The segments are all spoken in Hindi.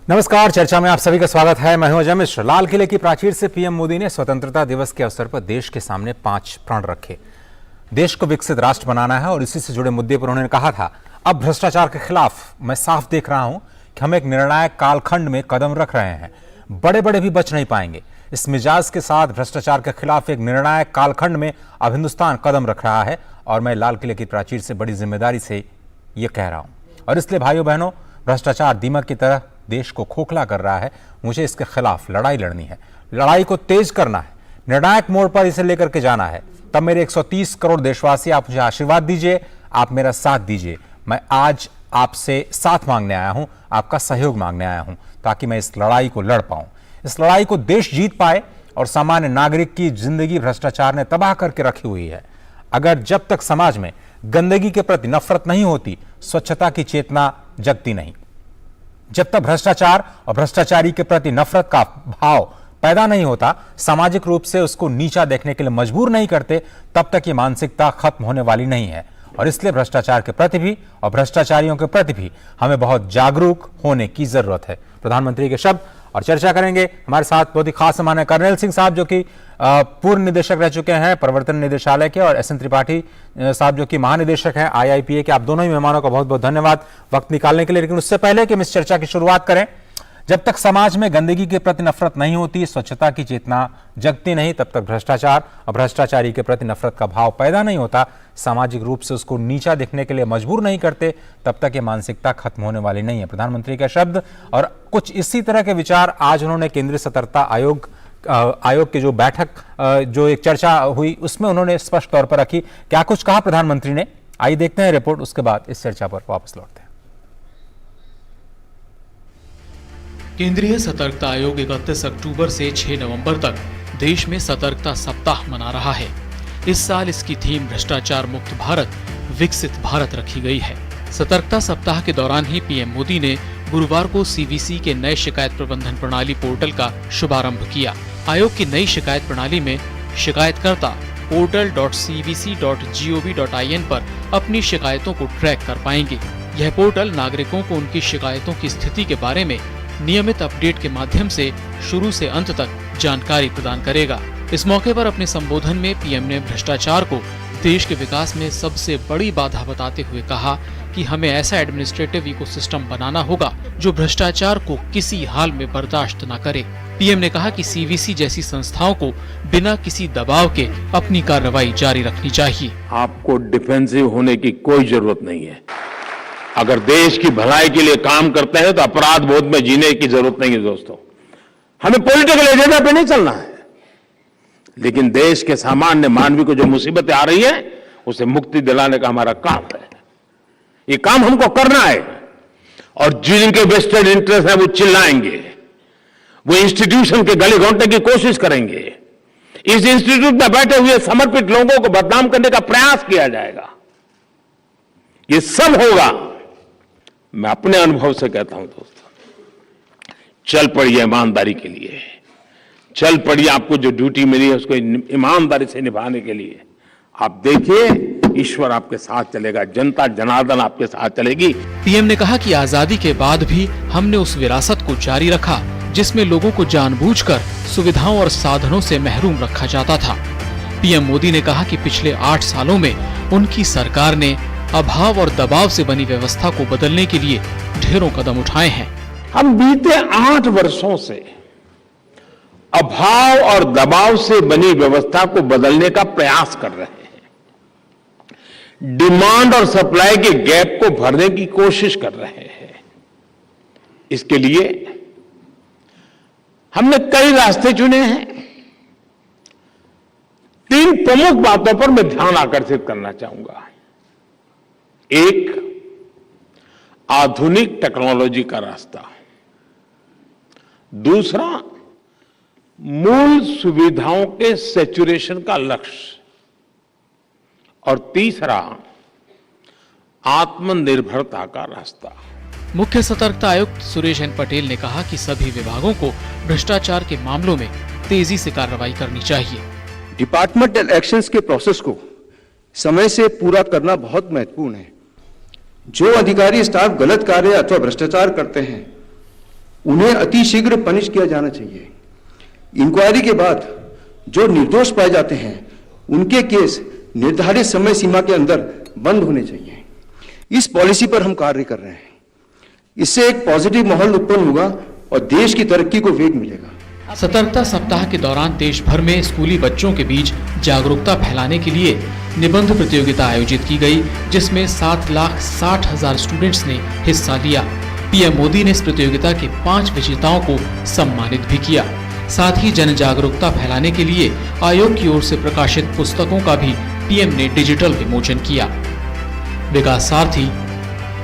नमस्कार, चर्चा में आप सभी का स्वागत है। मैं हूं अजय मिश्र। लाल किले की प्राचीर से पीएम मोदी ने स्वतंत्रता दिवस के अवसर पर देश के सामने 5 प्रण रखे। देश को विकसित राष्ट्र बनाना है और इसी से जुड़े मुद्दे पर उन्होंने कहा था, अब भ्रष्टाचार के खिलाफ मैं साफ देख रहा हूं कि हम एक निर्णायक कालखंड में कदम रख रहे हैं। बड़े बड़े भी बच नहीं पाएंगे। इस मिजाज के साथ भ्रष्टाचार के खिलाफ एक निर्णायक कालखंड में अब हिंदुस्तान कदम रख रहा है और मैं लाल किले की प्राचीर से बड़ी जिम्मेदारी से यह कह रहा हूं। और इसलिए भाइयों बहनों, भ्रष्टाचार दीमक की तरह देश को खोखला कर रहा है। मुझे इसके खिलाफ लड़ाई लड़नी है, लड़ाई को तेज करना है, निर्णायक मोड़ पर इसे लेकर के जाना है। तब मेरे 130 करोड़ देशवासी, आप मुझे आशीर्वाद दीजिए, आप मेरा साथ दीजिए। मैं आज आपसे साथ मांगने आया हूं, आपका सहयोग मांगने आया हूं, ताकि मैं इस लड़ाई को लड़ पाऊं। इस लड़ाई को देश जीत पाए और सामान्य नागरिक की जिंदगी भ्रष्टाचार ने तबाह करके रखी हुई है। अगर जब तक समाज में गंदगी के प्रति नफरत नहीं होती, स्वच्छता की चेतना जगती नहीं। जब तक भ्रष्टाचार और भ्रष्टाचारी के प्रति नफरत का भाव पैदा नहीं होता, सामाजिक रूप से उसको नीचा देखने के लिए मजबूर नहीं करते, तब तक ये मानसिकता खत्म होने वाली नहीं है। और इसलिए भ्रष्टाचार के प्रति भी और भ्रष्टाचारियों के प्रति भी हमें बहुत जागरूक होने की जरूरत है। प्रधानमंत्री के शब्द और चर्चा करेंगे। हमारे साथ बहुत ही खास मेहमान है कर्नल सिंह साहब, जो कि पूर्व निदेशक रह चुके हैं प्रवर्तन निदेशालय के, और SN त्रिपाठी साहब, जो कि महानिदेशक हैं IIPA के। आप दोनों ही मेहमानों का बहुत बहुत धन्यवाद वक्त निकालने के लिए। लेकिन उससे पहले कि हम इस चर्चा की शुरुआत करें, जब तक समाज में गंदगी के प्रति नफरत नहीं होती, स्वच्छता की चेतना जगती नहीं, तब तक भ्रष्टाचार और भ्रष्टाचारी के प्रति नफरत का भाव पैदा नहीं होता, सामाजिक रूप से उसको नीचा देखने के लिए मजबूर नहीं करते, तब तक ये मानसिकता खत्म होने वाली नहीं है। प्रधानमंत्री का शब्द और कुछ इसी तरह के विचार आज उन्होंने केंद्रीय सतर्कता आयोग की जो बैठक, जो एक चर्चा हुई, उसमें उन्होंने स्पष्ट तौर पर रखी। क्या कुछ कहा प्रधानमंत्री ने, आइए देखते हैं रिपोर्ट, उसके बाद इस चर्चा पर वापस लौटते हैं। केंद्रीय सतर्कता आयोग 31 अक्टूबर से 6 नवंबर तक देश में सतर्कता सप्ताह मना रहा है। इस साल इसकी थीम भ्रष्टाचार मुक्त भारत, विकसित भारत रखी गई है। सतर्कता सप्ताह के दौरान ही पीएम मोदी ने गुरुवार को CVC के नए शिकायत प्रबंधन प्रणाली पोर्टल का शुभारंभ किया। आयोग की नई शिकायत प्रणाली में शिकायतकर्ता portal.cvc.gov.in पर अपनी शिकायतों को ट्रैक कर पाएंगे। यह पोर्टल नागरिकों को उनकी शिकायतों की स्थिति के बारे में नियमित अपडेट के माध्यम से शुरू से अंत तक जानकारी प्रदान करेगा। इस मौके पर अपने संबोधन में पीएम ने भ्रष्टाचार को देश के विकास में सबसे बड़ी बाधा बताते हुए कहा कि हमें ऐसा एडमिनिस्ट्रेटिव इकोसिस्टम बनाना होगा जो भ्रष्टाचार को किसी हाल में बर्दाश्त न करे। पीएम ने कहा कि CVC जैसी संस्थाओं को बिना किसी दबाव के अपनी कार्रवाई जारी रखनी चाहिए। आपको डिफेंसिव होने की कोई जरूरत नहीं है। अगर देश की भलाई के लिए काम करते हैं तो अपराध बोध में जीने की जरूरत नहीं है। दोस्तों, हमें पॉलिटिकल एजेंडा पे नहीं चलना है, लेकिन देश के सामान्य मानवी को जो मुसीबतें आ रही हैं, उसे मुक्ति दिलाने का हमारा काम है। ये काम हमको करना है। और जिनके वेस्टेड इंटरेस्ट है वो चिल्लाएंगे, वो इंस्टीट्यूशन के गले घोंटने की कोशिश करेंगे, इस इंस्टीट्यूट में बैठे हुए समर्पित लोगों को बदनाम करने का प्रयास किया जाएगा। ये सब होगा। मैं अपने अनुभव से कहता हूं दोस्तों, चल पड़िए ईमानदारी के लिए, चल पड़िए आपको जो ड्यूटी मिली है उसको ईमानदारी से निभाने के लिए। आप देखिए, ईश्वर आपके साथ चलेगा, जनता जनार्दन आपके साथ चलेगी। पीएम ने कहा कि आजादी के बाद भी हमने उस विरासत को जारी रखा जिसमें लोगों को जानबूझकर सुविधाओं और साधनों से महरूम रखा जाता था। पीएम मोदी ने कहा कि पिछले 8 सालों में उनकी सरकार ने अभाव और दबाव से बनी व्यवस्था को बदलने के लिए ढेरों कदम उठाए हैं। हम बीते 8 वर्षों से अभाव और दबाव से बनी व्यवस्था को बदलने का प्रयास कर रहे हैं। डिमांड और सप्लाई के गैप को भरने की कोशिश कर रहे हैं। इसके लिए हमने कई रास्ते चुने हैं। 3 प्रमुख बातों पर मैं ध्यान आकर्षित करना चाहूंगा। एक, आधुनिक टेक्नोलॉजी का रास्ता। दूसरा, मूल सुविधाओं के सैचुरेशन का लक्ष्य। और तीसरा, आत्मनिर्भरता का रास्ता। मुख्य सतर्कता आयुक्त सुरेश एन पटेल ने कहा कि सभी विभागों को भ्रष्टाचार के मामलों में तेजी से कार्रवाई करनी चाहिए। डिपार्टमेंटल एक्शंस के प्रोसेस को समय से पूरा करना बहुत महत्वपूर्ण है। जो अधिकारी स्टाफ गलत कार्य अथवा भ्रष्टाचार करते हैं उन्हें अतिशीघ्र पनिश किया जाना चाहिए। इंक्वायरी के बाद जो निर्दोष पाए जाते हैं उनके केस निर्धारित समय सीमा के अंदर बंद होने चाहिए। इस पॉलिसी पर हम कार्य कर रहे हैं। इससे एक पॉजिटिव माहौल उत्पन्न होगा और देश की तरक्की को वेग मिलेगा। सतर्कता सप्ताह के दौरान देश भर में स्कूली बच्चों के बीच जागरूकता फैलाने के लिए निबंध प्रतियोगिता आयोजित की गई, जिसमें 7,60,000 स्टूडेंट्स ने हिस्सा लिया। पीएम मोदी ने इस प्रतियोगिता के 5 विजेताओं को सम्मानित भी किया। साथ ही जन जागरूकता फैलाने के लिए आयोग की ओर से प्रकाशित पुस्तकों का भी पीएम ने डिजिटल विमोचन किया। विकास सारथी,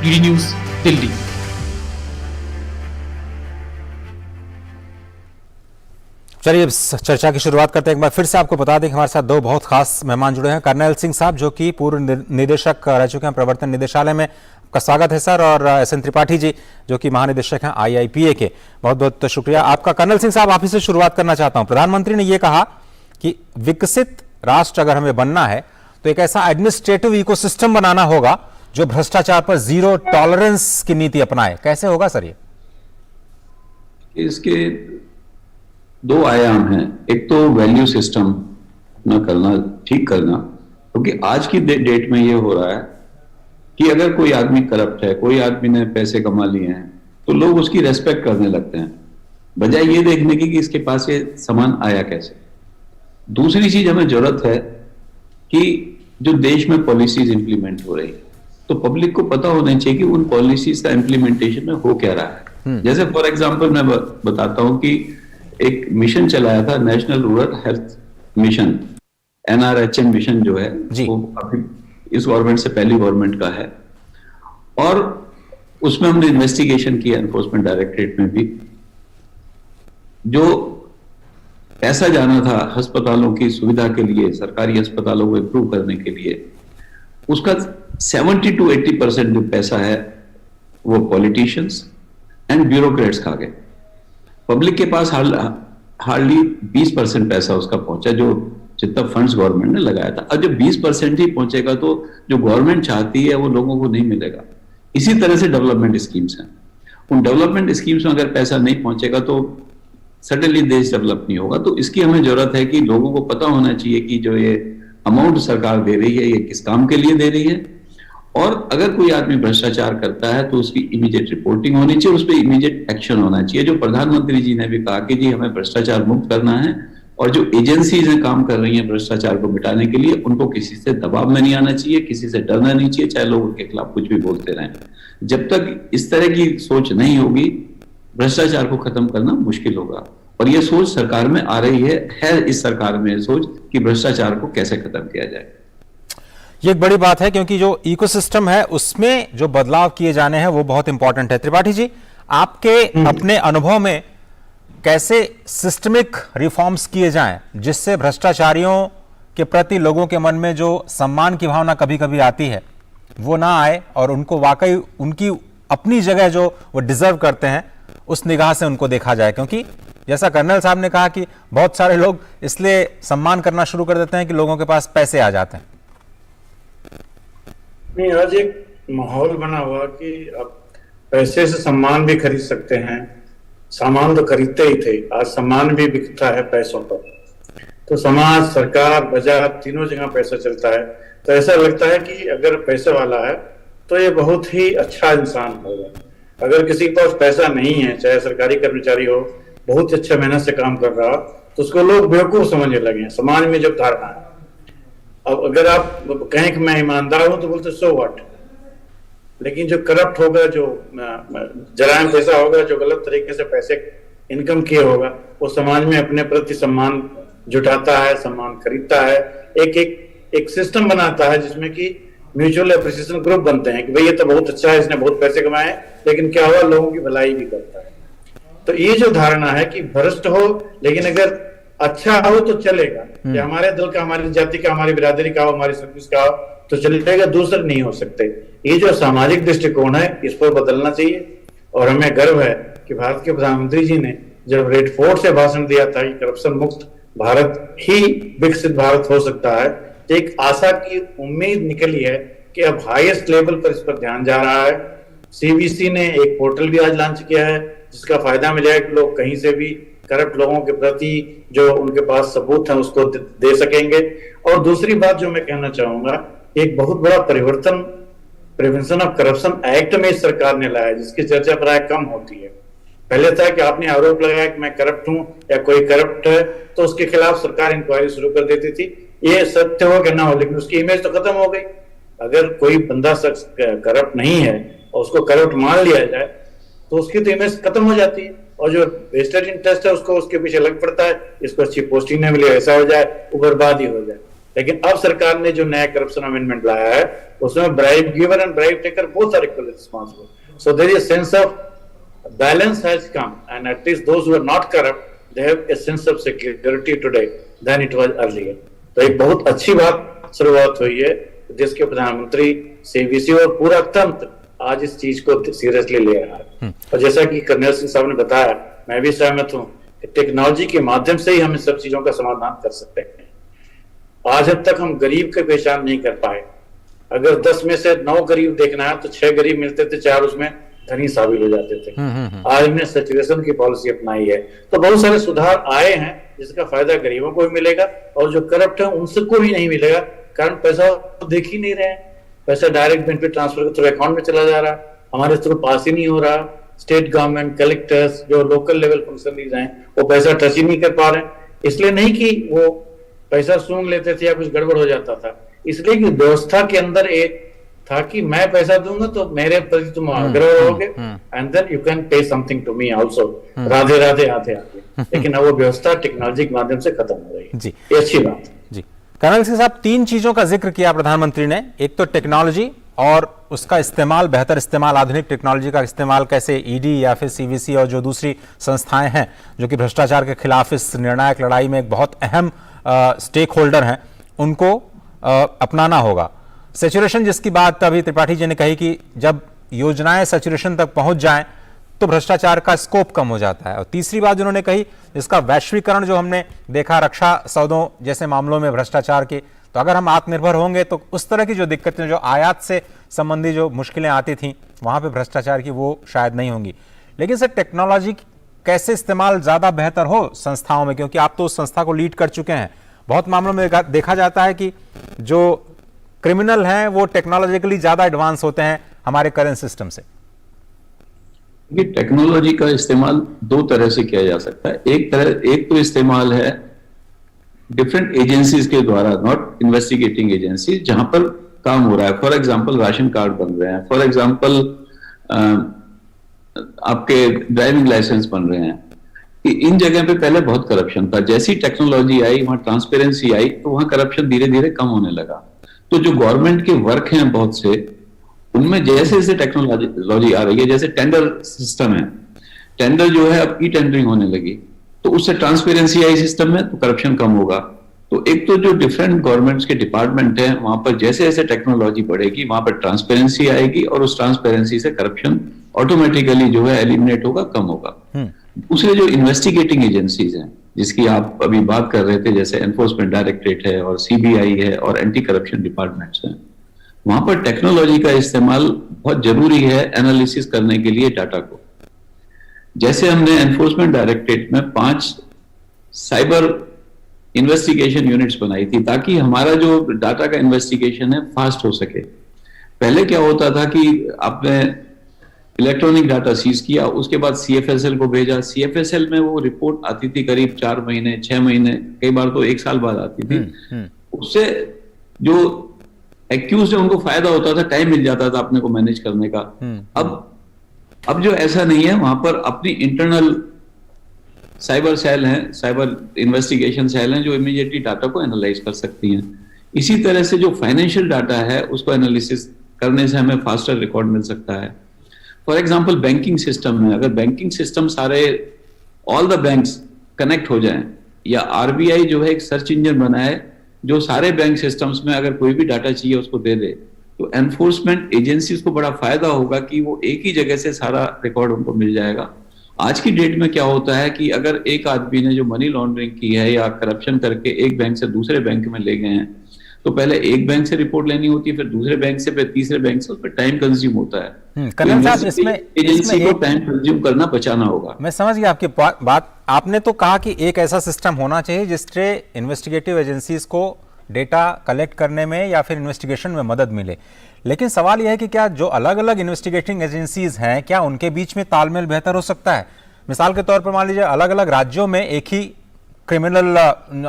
डीडी न्यूज, दिल्ली। चलिए चर्चा की शुरुआत करते हैं। एक बार फिर से आपको बता दें कि हमारे साथ 2 बहुत खास मेहमान जुड़े हैं। कर्नल सिंह साहब जो कि पूर्व निदेशक रह चुके हैं प्रवर्तन निदेशालय में, आपका स्वागत है सर। और एस एन त्रिपाठी जी जो कि महानिदेशक हैं IIPA के, बहुत बहुत शुक्रिया आपका। कर्नल सिंह साहब, आप ही से शुरुआत करना चाहता हूं। प्रधानमंत्री ने यह कहा कि विकसित राष्ट्र अगर हमें बनना है तो एक ऐसा एडमिनिस्ट्रेटिव इकोसिस्टम बनाना होगा जो भ्रष्टाचार पर जीरो टॉलरेंस की नीति अपनाए। कैसे होगा सर ये? इसके 2 आयाम हैं। एक तो वैल्यू सिस्टम न करना, ठीक करना, क्योंकि आज की डेट में ये हो रहा है कि अगर कोई आदमी करप्ट है, कोई आदमी ने पैसे कमा लिए हैं, तो लोग उसकी रेस्पेक्ट करने लगते हैं, बजाय ये देखने की कि इसके पास ये सामान आया कैसे। दूसरी चीज हमें जरूरत है कि जो देश में पॉलिसीज इंप्लीमेंट हो रही है, तो पब्लिक को पता होना चाहिए कि उन पॉलिसीज का इंप्लीमेंटेशन में हो क्या रहा है। जैसे फॉर एग्जांपल मैं बताता हूं कि एक मिशन चलाया था, national rural health mission, NRHM mission जो है वो अभी इस गवर्नमेंट से पहली गवर्नमेंट का है, और उसमें हमने इन्वेस्टिगेशन किया एनफोर्समेंट डायरेक्टरेट में भी। जो पैसा जाना था अस्पतालों की सुविधा के लिए, सरकारी अस्पतालों को इंप्रूव करने के लिए, उसका 70 to 80% जो पैसा है वो पॉलिटिशियंस एंड ब्यूरोक्रेट्स खा गए। पब्लिक के पास हार्डली 20% पैसा उसका पहुंचा, जो जितना फंड्स गवर्नमेंट ने लगाया था। अब जब 20% ही पहुंचेगा तो जो गवर्नमेंट चाहती है वो लोगों को नहीं मिलेगा। इसी तरह से डेवलपमेंट स्कीम्स हैं। उन डेवलपमेंट स्कीम्स में अगर पैसा नहीं पहुंचेगा तो सडनली देश डेवलप नहीं होगा। तो इसकी हमें जरूरत है कि लोगों को पता होना चाहिए कि जो ये अमाउंट सरकार दे रही है ये किस काम के लिए दे रही है, और अगर कोई आदमी भ्रष्टाचार करता है तो उसकी इमीडिएट रिपोर्टिंग होनी चाहिए, उस पर इमीडिएट एक्शन होना चाहिए। जो प्रधानमंत्री जी ने भी कहा कि जी हमें भ्रष्टाचार मुक्त करना है, और जो एजेंसीज हैं काम कर रही हैं भ्रष्टाचार को मिटाने के लिए, उनको किसी से दबाव में नहीं आना चाहिए, किसी से डरना नहीं चाहिए, चाहे लोग उनके खिलाफ कुछ भी बोलते रहें। जब तक इस तरह की सोच नहीं होगी, भ्रष्टाचार को खत्म करना मुश्किल होगा। और ये सोच सरकार में आ रही है इस सरकार में सोच कि भ्रष्टाचार को कैसे खत्म किया जाए। ये एक बड़ी बात है क्योंकि जो इकोसिस्टम है उसमें जो बदलाव किए जाने हैं वो बहुत इंपॉर्टेंट है। त्रिपाठी जी, आपके अपने अनुभव में कैसे सिस्टमिक रिफॉर्म्स किए जाएं जिससे भ्रष्टाचारियों के प्रति लोगों के मन में जो सम्मान की भावना कभी कभी आती है वो ना आए, और उनको वाकई उनकी अपनी जगह जो वो डिजर्व करते हैं उस निगाह से उनको देखा जाए? क्योंकि जैसा कर्नल साहब ने कहा कि बहुत सारे लोग इसलिए सम्मान करना शुरू कर देते हैं कि लोगों के पास पैसे आ जाते हैं। नहीं, आज एक माहौल बना हुआ कि अब पैसे से सम्मान भी खरीद सकते हैं। सामान तो खरीदते ही थे, आज सम्मान भी बिकता है पैसों पर। तो समाज, सरकार, बाजार, तीनों जगह पैसा चलता है। तो ऐसा लगता है कि अगर पैसे वाला है तो ये बहुत ही अच्छा इंसान होगा। अगर किसी के पास पैसा नहीं है, चाहे सरकारी कर्मचारी हो, बहुत अच्छा मेहनत से काम कर रहा, तो उसको लोग बेवकूफ समझने लगे हैं। समाज में जब धारणा है, अब अगर आप कहें कि मैं ईमानदार हूं तो बोलते सो व्हाट, लेकिन जो करप्ट होगा, जो जराइम पैसा होगा, जो गलत तरीके से पैसे इनकम किए होगा, वो समाज में अपने प्रति सम्मान जुटाता है, सम्मान खरीदता है, एक सिस्टम बनाता है जिसमें कि म्यूचुअल एप्रिसिएशन ग्रुप बनते हैं कि भाई ये तो बहुत अच्छा है, इसने बहुत पैसे कमाए, लेकिन क्या हुआ, लोगों की भलाई भी करता है। तो ये जो धारणा है कि भ्रष्ट हो लेकिन अगर अच्छा हो तो चलेगा, कि हमारे दल का, हमारी जाति का, हमारी बिरादरी का हो, हमारी सर्विस का हो तो चलेगा, दूसरे नहीं हो सकते। ये जो सामाजिक दृष्टिकोण है इस पर बदलना चाहिए। और हमें गर्व है कि भारत के प्रधानमंत्री जी ने जब रेड फोर्ट से भाषण दिया था कि करप्शन मुक्त भारत ही विकसित भारत हो सकता है, तो एक आशा की उम्मीद निकली है कि अब हाईएस्ट लेवल पर इस पर ध्यान जा रहा है। CBC ने एक पोर्टल भी आज लॉन्च किया है जिसका फायदा मिलेगा कि लोग कहीं से भी करप्ट लोगों के प्रति जो उनके पास सबूत है उसको दे सकेंगे। और दूसरी बात जो मैं कहना चाहूंगा, एक बहुत बड़ा परिवर्तन प्रिवेंशन ऑफ करप्शन एक्ट में इस सरकार ने लाया, जिसकी चर्चा प्राय कम होती है। पहले था कि आपने आरोप लगाया कि मैं करप्ट हूं या कोई करप्ट है तो उसके खिलाफ सरकार इंक्वायरी शुरू कर देती थी, ये सत्य हो कि ना हो, लेकिन उसकी इमेज तो खत्म हो गई। अगर कोई बंदा शख्स करप्ट नहीं है और उसको करप्ट मान लिया जाए तो उसकी तो इमेज खत्म हो जाती है, और जो वेस्टेड इंटरेस्ट है उसको उसके पीछे लग पड़ता है, इसको अच्छी पोस्टिंग नहीं मिले, ऐसा हो जाए, वो बर्बादी हो जाए। लेकिन अब सरकार ने जो नया करप्शन अमेंडमेंट लाया है उसमें bribe giver and bribe taker both are equally responsible, so there is a sense of balance has come, and at least those who are not corrupt, they have a sense of security today than it was earlier. तो एक बहुत अच्छी बात शुरुआत हुई है, देश के प्रधानमंत्री, सीबीसी और पूरा तंत्र आज इस चीज को सीरियसली ले रहा है। और जैसा कि कर्नल सिंह साहब ने बताया, मैं भी सहमत हूँ कि टेक्नोलॉजी के माध्यम से ही हम इन सब चीजों का समाधान कर सकते हैं। आज अब तक हम गरीब के पहचान नहीं कर पाए। अगर 10 में से 9 गरीब देखना है तो 6 गरीब मिलते थे, 4 उसमें धनी साबित हो जाते थे। आज हमने सैचुरेशन की पॉलिसी अपनाई है, तो बहुत सारे सुधार आए हैं जिसका फायदा गरीबों को भी मिलेगा और जो करप्ट है उनको भी नहीं मिलेगा, कारण पैसा देख ही नहीं रहे हैं। पैसा डायरेक्ट बेनिफिट ट्रांसफर के थ्रू अकाउंट में चला जा रहा है, हमारे थ्रू पास ही नहीं हो रहा। स्टेट गवर्नमेंट, कलेक्टर्स, जो लोकल लेवल फंक्शनरीज हैं, वो पैसा टच ही नहीं कर पा रहे। इसलिए नहीं कि वो पैसा सूंघ लेते थे या कुछ गड़बड़ हो जाता था, इसलिए कि व्यवस्था के अंदर एक था कि मैं पैसा दूंगा तो मेरे प्रति तुम आग्रह रहोगे, and then you can pay something to me also, Radhe Radhe आधे आगे। लेकिन अब वो व्यवस्था टेक्नोलॉजी के माध्यम से खत्म हो रही है जी, ये अच्छी बात जी। कर्नल सिंह साहब, 3 चीजों का जिक्र किया प्रधानमंत्री ने, एक तो टेक्नोलॉजी और उसका इस्तेमाल, बेहतर इस्तेमाल, आधुनिक टेक्नोलॉजी का इस्तेमाल कैसे ईडी या फिर सीवीसी और जो दूसरी संस्थाएं हैं जो कि भ्रष्टाचार के खिलाफ इस निर्णायक लड़ाई में एक बहुत अहम स्टेक होल्डर हैं, उनको अपनाना होगा। सैचुरेशन, जिसकी बात अभी त्रिपाठी जी ने कही कि जब योजनाएं सैचुरेशन तक पहुंच जाएं तो भ्रष्टाचार का स्कोप कम हो जाता है। और तीसरी बात जिन्होंने कही, इसका वैश्वीकरण जो हमने देखा रक्षा सौदों जैसे मामलों में भ्रष्टाचार के, तो अगर हम आत्मनिर्भर होंगे तो उस तरह की जो दिक्कतें, जो आयात से संबंधी जो मुश्किलें आती थी वहां पे भ्रष्टाचार की, वो शायद नहीं होंगी। लेकिन सर, टेक्नोलॉजी कैसे इस्तेमाल ज्यादा बेहतर हो संस्थाओं में, क्योंकि आप तो उस संस्था को लीड कर चुके हैं। बहुत मामलों में देखा जाता है कि जो क्रिमिनल हैं वो टेक्नोलॉजिकली ज्यादा एडवांस होते हैं हमारे करंट सिस्टम से। ये टेक्नोलॉजी का इस्तेमाल 2 तरह से किया जा सकता है। एक तो इस्तेमाल है डिफरेंट एजेंसीज के द्वारा, नॉट इन्वेस्टिगेटिंग एजेंसी, जहां पर काम हो रहा है। फॉर एग्जांपल राशन कार्ड बन रहे हैं, फॉर एग्जांपल आपके ड्राइविंग लाइसेंस बन रहे हैं। इन जगह पे पहले बहुत करप्शन था, जैसी टेक्नोलॉजी आई, वहां ट्रांसपेरेंसी आई, तो वहां करप्शन धीरे धीरे कम होने लगा। तो जो गवर्नमेंट के वर्क हैं बहुत से, उनमें जैसे जैसे टेक्नोलॉजी आ रही है, जैसे टेंडर सिस्टम है, टेंडर जो है अब ई टेंडरिंग होने लगी, तो उससे ट्रांसपेरेंसी आई सिस्टम में, तो करप्शन कम होगा। तो एक तो जो डिफरेंट गवर्नमेंट्स के डिपार्टमेंट हैं, वहां पर जैसे जैसे टेक्नोलॉजी बढ़ेगी वहां पर ट्रांसपेरेंसी आएगी और उस ट्रांसपेरेंसी से करप्शन ऑटोमेटिकली जो है एलिमिनेट होगा, कम होगा। दूसरे जो इन्वेस्टिगेटिंग एजेंसीज हैं जिसकी आप अभी बात कर रहे थे, जैसे एनफोर्समेंट डायरेक्टरेट है और सीबीआई है और एंटी करप्शन डिपार्टमेंट्स हैं, वहां पर टेक्नोलॉजी का इस्तेमाल बहुत जरूरी है एनालिसिस करने के लिए डाटा को। जैसे हमने एनफोर्समेंट डायरेक्टरेट में 5 साइबर इन्वेस्टिगेशन यूनिट्स बनाई थी ताकि हमारा जो डाटा का इन्वेस्टिगेशन है फास्ट हो सके। पहले क्या होता था कि आपने इलेक्ट्रॉनिक डाटा सीज किया, उसके बाद सीएफएसएल को भेजा, सीएफएसएल में वो रिपोर्ट आती थी करीब 4 महीने, 6 महीने, कई बार तो 1 साल बाद आती थी। उससे जो एक्यूज है उनको फायदा होता था, टाइम मिल जाता था अपने को मैनेज करने का। अब जो ऐसा नहीं है, वहां पर अपनी इंटरनल साइबर सेल हैं, साइबर इन्वेस्टिगेशन सेल हैं जो इमीडिएटली डाटा को एनालाइज कर सकती हैं। इसी तरह से जो फाइनेंशियल डाटा है उसको एनालिसिस करने से हमें फास्टर रिकॉर्ड मिल सकता है। फॉर एग्जाम्पल बैंकिंग सिस्टम में, अगर बैंकिंग सिस्टम सारे ऑल द बैंक्स कनेक्ट हो जाएं, या आरबीआई जो है एक सर्च इंजन बनाए जो सारे बैंक सिस्टम्स में अगर कोई भी डाटा चाहिए उसको दे दे, तो एनफोर्समेंट एजेंसीज को बड़ा फायदा होगा कि वो एक ही जगह से सारा रिकॉर्ड उनको मिल जाएगा। आज की डेट में क्या होता है कि अगर एक आदमी ने जो मनी लॉन्ड्रिंग की है या करप्शन करके एक बैंक से दूसरे बैंक में ले गए हैं, तो पहले एक बैंक से रिपोर्ट लेनी होती है, फिर दूसरे बैंक से, फिर तीसरे बैंक से, उस पर टाइम कंज्यूम होता है। कर्नल साहब, इसमें एजेंसी को टाइम कंज्यूम करना बचाना होगा। मैं समझ गया आपकी बात। आपने तो कहा कि एक ऐसा सिस्टम होना चाहिए जिससे इन्वेस्टिगेटिव एजेंसीज को डेटा कलेक्ट करने में या फिर इन्वेस्टिगेशन में मदद मिले, लेकिन सवाल यह है कि क्या जो अलग अलग इन्वेस्टिगेटिंग एजेंसीज हैं, क्या उनके बीच में तालमेल बेहतर हो सकता है? मिसाल के तौर पर मान लीजिए अलग अलग राज्यों में एक ही क्रिमिनल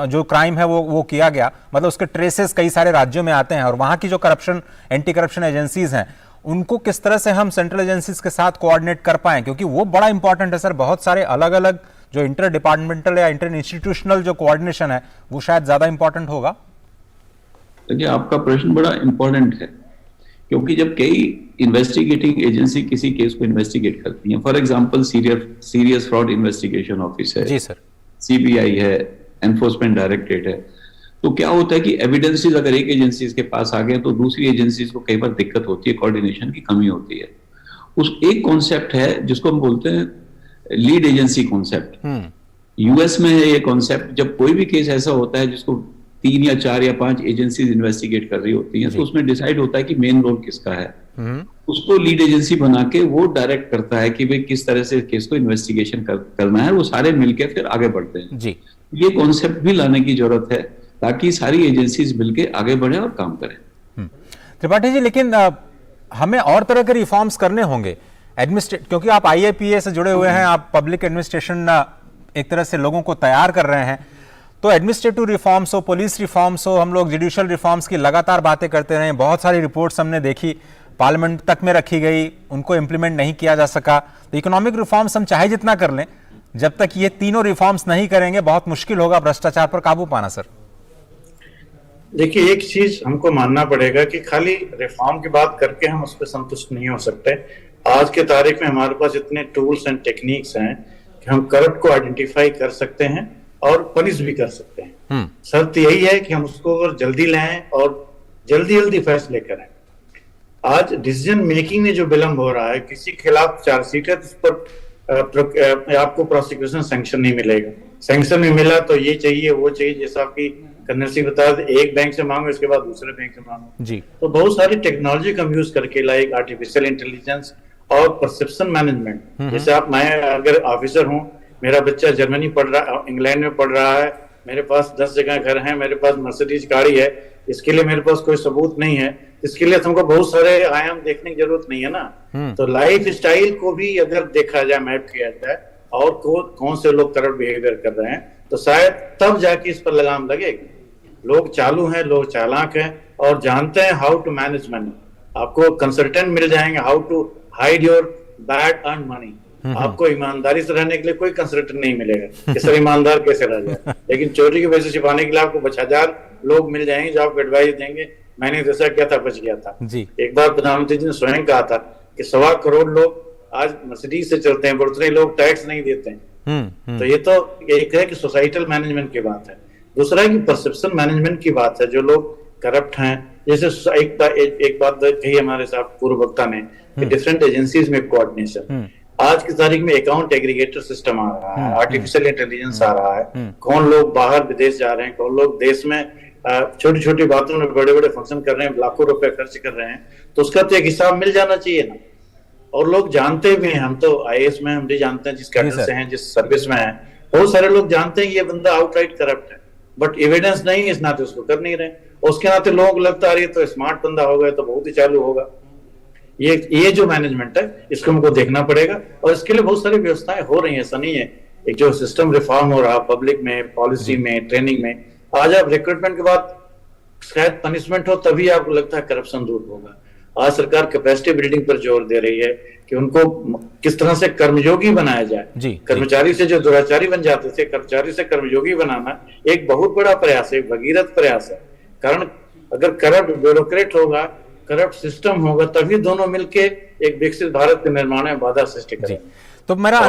जो क्राइम है वो किया गया, मतलब उसके ट्रेसेस कई सारे राज्यों में आते हैं, और वहां की जो करप्शन एंटी करप्शन एजेंसीज हैं उनको किस तरह से हम सेंट्रल एजेंसीज के साथ कोऑर्डिनेट कर पाएं, क्योंकि वो बड़ा इंपॉर्टेंट है सर। बहुत सारे अलग अलग जो इंटर डिपार्टमेंटल या इंटर इंस्टीट्यूशनल जो कोऑर्डिनेशन है वो शायद ज्यादा इंपॉर्टेंट होगा। देखिए, आपका प्रश्न बड़ा इंपॉर्टेंट है, क्योंकि जब कई इन्वेस्टिगेटिंग एजेंसी किसी केस को इन्वेस्टिगेट करती हैं, for example serious fraud investigation office है, जी सर, सीबीआई है, एनफोर्समेंट डायरेक्टरेट है, तो क्या होता है कि एविडेंसेस अगर एक एजेंसी के पास आ गए तो दूसरी एजेंसीज को कई बार दिक्कत होती है, कोऑर्डिनेशन की कमी होती है। उस एक कॉन्सेप्ट है जिसको हम बोलते हैं लीड एजेंसी कॉन्सेप्ट। यूएस में है ये कॉन्सेप्ट। जब कोई भी केस ऐसा होता है जिसको 3 या 4 या 5 एजेंसीज इन्वेस्टिगेट कर रही होती हैं, तो उसमें डिसाइड होता है कि मेन रोल किसका है। उसको लीड एजेंसी बना के वो डायरेक्ट करता है कि भाई किस तरह से केस को इन्वेस्टिगेशन करना है, वो सारे मिलके फिर आगे बढ़ते हैं जी। ये कॉन्सेप्ट भी लाने की जरूरत है ताकि सारी एजेंसीज मिलके आगे बढ़े और काम करें। त्रिपाठी जी, लेकिन हमें और तरह के रिफॉर्म्स करने होंगे क्योंकि आप IAPA से जुड़े हुए हैं, आप पब्लिक एडमिनिस्ट्रेशन एक तरह से लोगों को तैयार कर रहे हैं, तो एडमिनिस्ट्रेटिव रिफॉर्म्स हो, पुलिस रिफॉर्म्स हो, हम लोग जुडिशियल रिफॉर्म्स की लगातार बातें करते रहे। बहुत सारी रिपोर्ट्स हमने देखी, पार्लियामेंट तक में रखी गई, उनको इंप्लीमेंट नहीं किया जा सका। तो इकोनॉमिक रिफॉर्म्स हम चाहे जितना कर लें, जब तक ये तीनों रिफॉर्म्स नहीं करेंगे बहुत मुश्किल होगा भ्रष्टाचार पर काबू पाना। सर देखिए, एक चीज हमको मानना पड़ेगा कि खाली रिफॉर्म की बात करके हम उस पर संतुष्ट नहीं हो सकते। आज के तारीख में हमारे पास इतने टूल्स एंड टेक्निक्स हैं कि हम करप्ट को आइडेंटिफाई कर सकते हैं और पनिश भी कर सकते हैं। शर्त यही है कि हम उसको अगर जल्दी लाएं और जल्दी जल्दी फैसले करें। आज डिसीजन मेकिंग में जो विलंब हो रहा है, किसी के खिलाफ चार्जशीट है तो उस पर आपको प्रोसिक्यूशन सैंक्शन नहीं मिलेगा। सैंक्शन में मिला तो ये चाहिए वो चाहिए, जैसा आपकी कर्नल सिंह बता दे, एक बैंक से मांगो इसके बाद दूसरे बैंक से मांगो जी। तो बहुत सारी टेक्नोलॉजी का यूज करके, लाइक आर्टिफिशियल इंटेलिजेंस और परसेप्शन मैनेजमेंट। जैसे मैं अगर ऑफिसर हूँ, मेरा बच्चा जर्मनी पढ़ रहा, इंग्लैंड में पढ़ रहा है, मेरे पास 10 जगह घर है, मेरे पास मर्सिडीज गाड़ी है, इसके लिए मेरे पास कोई सबूत नहीं है, इसके लिए तुमको बहुत सारे आयाम देखने की जरूरत नहीं है ना। तो लाइफ स्टाइल को भी अगर देखा जाए, मैप किया जाए, और कौन से लोग करप्ट बिहेवियर कर रहे हैं, तो शायद तब जाके इस पर लगाम लगेगी। लोग चालू हैं, लोग चालाक हैं और जानते हैं हाउ टू मैनेज मनी। आपको कंसल्टेंट मिल जाएंगे how to hide your bad earn money. आपको ईमानदारी से रहने के लिए कोई कंसल्टेंट नहीं मिलेगा कि सर ईमानदार कैसे रह जाए, लेकिन चोरी के पैसे छिपाने के लिए आपको 1000 लोग मिल जाएंगे जो आपको एडवाइस देंगे, मैंने जैसा किया था बच गया था जी। एक बार प्रधानमंत्री जी ने स्वयं कहा था कि 1.25 करोड़ लोग आज मर्सिडीज से चलते हैं, उतने लोग टैक्स नहीं देते हैं। तो ये तो एक है कि सोसाइटल मैनेजमेंट की बात है। दूसरा है कि परसेप्शन मैनेजमेंट की बात है। जो लोग करप्ट हैं, जैसे एक बात कही हमारे साहब पूर्व वक्ता ने कि डिफरेंट एजेंसीज में कोऑर्डिनेशन। आज की तारीख में अकाउंट एग्रीगेटर सिस्टम आ रहा है, आर्टिफिशियल इंटेलिजेंस आ रहा है, कौन लोग बाहर विदेश जा रहे हैं, कौन लोग देश में छोटी छोटी बातों में बड़े बड़े फंक्शन कर रहे हैं, लाखों रुपए खर्च कर रहे हैं, तो उसका तो एक हिसाब मिल जाना चाहिए ना। और लोग जानते भी हैं, हम तो IAS में हम भी जानते हैं, जिस कैडर से हैं, जिस सर्विस में हैं, बहुत सारे लोग जानते हैं कि ये बंदा आउटराइट करप्ट है, बट एविडेंस नहीं है, इस नाते उसको कर नहीं रहे। उसके नाते लोगों को लगता है तो स्मार्ट बंदा होगा तो बहुत ही चालू होगा। ये जो मैनेजमेंट है इसको हमको देखना पड़ेगा, और इसके लिए बहुत सारी व्यवस्थाएं हो रही है। ऐसा नहीं है, एक जो सिस्टम रिफॉर्म हो रहा पब्लिक में, पॉलिसी में, ट्रेनिंग में। आज आप रिक्रूटमेंट के बाद शायद पनिशमेंट हो तभी आपको लगता है करप्शन दूर होगा। आज सरकार कैपेसिटी बिल्डिंग पर जोर दे रही है कि उनको किस तरह से कर्मयोगी बनाया जाए। कर्मचारी से जो दुराचारी बन जाते थे, कर्मचारी से कर्मयोगी बनाना एक बहुत बड़ा प्रयास है, भगीरथ प्रयास है। कारण अगर करप्ट ब्यूरोक्रेट होगा, करप्ट सिस्टम होगा, तभी दोनों मिलके एक विकसित भारत के निर्माण में बाधा सृष्टि करेंगे। तो मेरा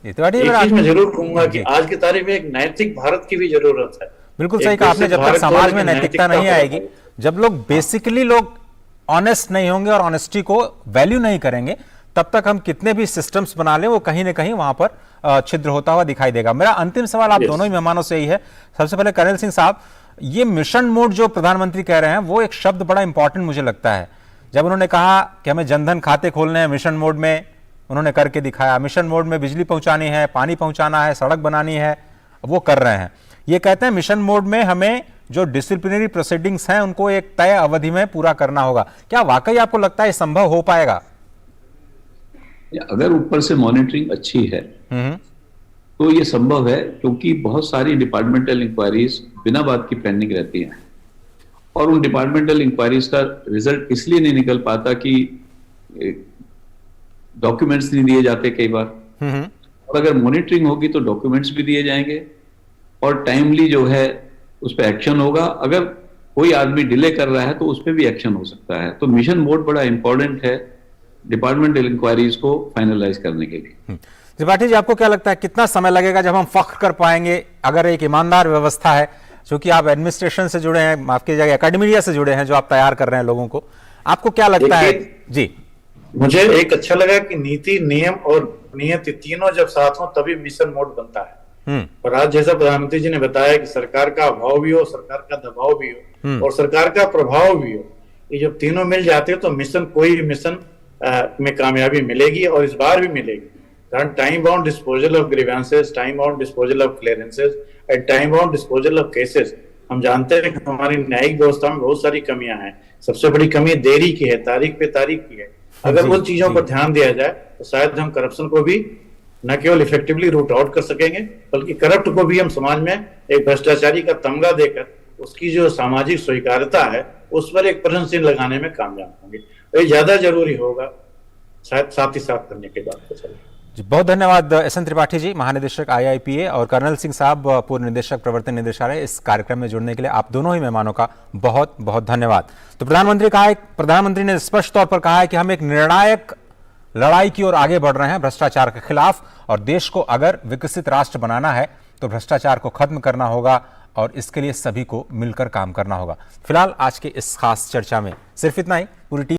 मैं जरूर कहूंगा कि आज की तारीख में एक नैतिक भारत की भी जरूरत है। बिल्कुल सही कहा आपने। जब तक समाज में नैतिकता नहीं आएगी, जब लोग बेसिकली लोग ऑनेस्ट नहीं होंगे और ऑनेस्टी को वैल्यू नहीं करेंगे, तब तक हम कितने भी सिस्टम्स बना लें वो कहीं ना कहीं वहां पर छिद्र होता हुआ दिखाई देगा। मेरा अंतिम सवाल आप दोनों ही मेहमानों से ही है। सबसे पहले कर्नल सिंह साहब, ये मिशन मोड जो प्रधानमंत्री कह रहे हैं वो एक शब्द बड़ा इंपॉर्टेंट मुझे लगता है। जब उन्होंने कहा कि हमें जनधन खाते खोलने हैं मिशन मोड में, उन्होंने करके दिखाया। मिशन मोड में बिजली पहुंचानी है, पानी पहुंचाना है, सड़क बनानी है, वो कर रहे हैं। ये कहते हैं मिशन मोड में हमें जो डिसिप्लिनरी प्रोसीडिंग्स हैं उनको एक तय अवधि में पूरा करना होगा। क्या वाकई आपको लगता है संभव हो पाएगा? अगर ऊपर से मॉनिटरिंग अच्छी है तो ये संभव है, क्योंकि बहुत सारी डिपार्टमेंटल इंक्वायरीज बिना बात की पेंडिंग रहती हैं और उन डिपार्टमेंटल इंक्वायरीज का रिजल्ट इसलिए नहीं निकल पाता कि डॉक्यूमेंट्स नहीं दिए जाते कई बार। और अगर मॉनिटरिंग होगी तो डॉक्यूमेंट्स भी दिए जाएंगे और टाइमली जो है उस पर एक्शन होगा। अगर कोई आदमी डिले कर रहा है तो उस पर भी एक्शन हो सकता है। तो मिशन मोड बड़ा इंपॉर्टेंट है डिपार्टमेंटल इंक्वायरीज को फाइनलाइज करने के लिए। त्रिपाठी जी, आपको क्या लगता है कितना समय लगेगा जब हम फख्र कर पाएंगे अगर एक ईमानदार व्यवस्था है, क्योंकि आप एडमिनिस्ट्रेशन से जुड़े हैं, माफ कीजिएगा एकेडमिया से जुड़े हैं, जो आप तैयार कर रहे हैं लोगों को, आपको क्या लगता है? जी, मुझे एक अच्छा लगा कि नीति, नियम और नियति तीनों जब साथ हो तभी मिशन मोड बनता है। और आज जैसा प्रधानमंत्री जी ने बताया कि सरकार का अभाव भी हो, सरकार का दबाव भी हो और सरकार का प्रभाव भी हो, ये जब तीनों मिल जाते हैं तो मिशन, कोई भी मिशन में कामयाबी मिलेगी और इस बार भी मिलेगी। कारण time bound disposal of grievances, time bound disposal of clearances and time bound disposal of cases. हम जानते हैं कि हमारी न्यायिक व्यवस्था में बहुत सारी कमियां हैं। सबसे बड़ी कमी देरी की है, तारीख पे तारीख की है। अगर उन चीजों पर ध्यान दिया जाए तो शायद हम करप्शन को भी न केवल इफेक्टिवली रूट आउट कर सकेंगे, बल्कि करप्ट को भी हम समाज में एक भ्रष्टाचारी का तमगा देकर उसकी जो सामाजिक स्वीकार्यता है उस पर एक प्रश्न चिन्ह लगाने में कामयाब होंगे। तो ये ज्यादा जरूरी होगा शायद साथ ही साथ करने के बाद। जी, बहुत धन्यवाद एस.एन. त्रिपाठी जी, महानिदेशक IIPA, और कर्नल सिंह साहब, पूर्व निदेशक प्रवर्तन निदेशालय। इस कार्यक्रम में जुड़ने के लिए आप दोनों ही मेहमानों का बहुत बहुत धन्यवाद। तो प्रधानमंत्री ने स्पष्ट तौर पर कहा है कि हम एक निर्णायक लड़ाई की ओर आगे बढ़ रहे हैं भ्रष्टाचार के खिलाफ, और देश को अगर विकसित राष्ट्र बनाना है तो भ्रष्टाचार को खत्म करना होगा और इसके लिए सभी को मिलकर काम करना होगा। फिलहाल आज के इस खास चर्चा में सिर्फ इतना ही। पूरी टीम